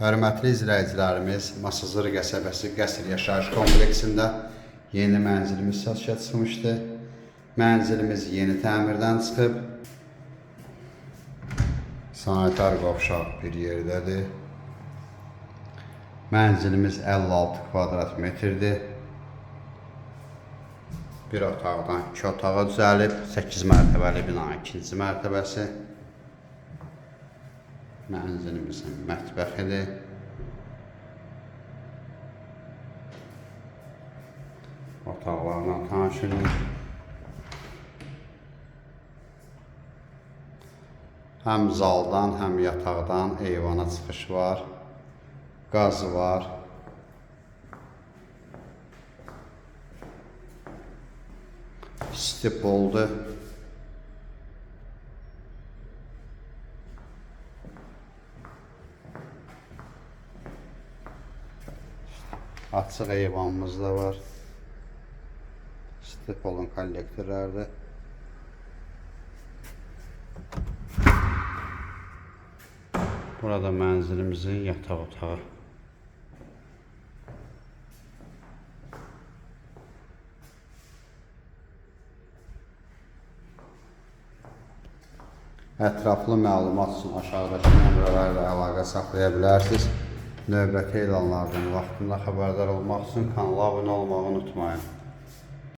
Hörmətli izləyicilərimiz, Masazır qəsəbəsi Qəsr Yaşayış kompleksində yeni mənzilimiz satışa çıxmışdı. Mənzilimiz yeni təmirdən çıxıb. Sanitar qovşaq bir yerdədir. Mənzilimiz 56 kvadrat metrdir. Bir otaqdan 2 otağa düzəlib, 8 mərtəbəli binanın 2-ci mərtəbəsi. Mənzilimizin mətbəxidir. Otaqlarla tanış edin. Həm zaldan, həm yataqdan eyvana çıxış var. Qaz var. Stip oldu. Açıq eyvanımız da var. Stip olan kollektorlardır. Burada mənzilimizin yataq otağı. Ətraflı məlumat üçün aşağıdakı nömrələrlə əlaqə saxlaya bilərsiniz. Növbəti elanlardan vaxtında xəbərdar olmaq üçün kanala abunə olmağı unutmayın.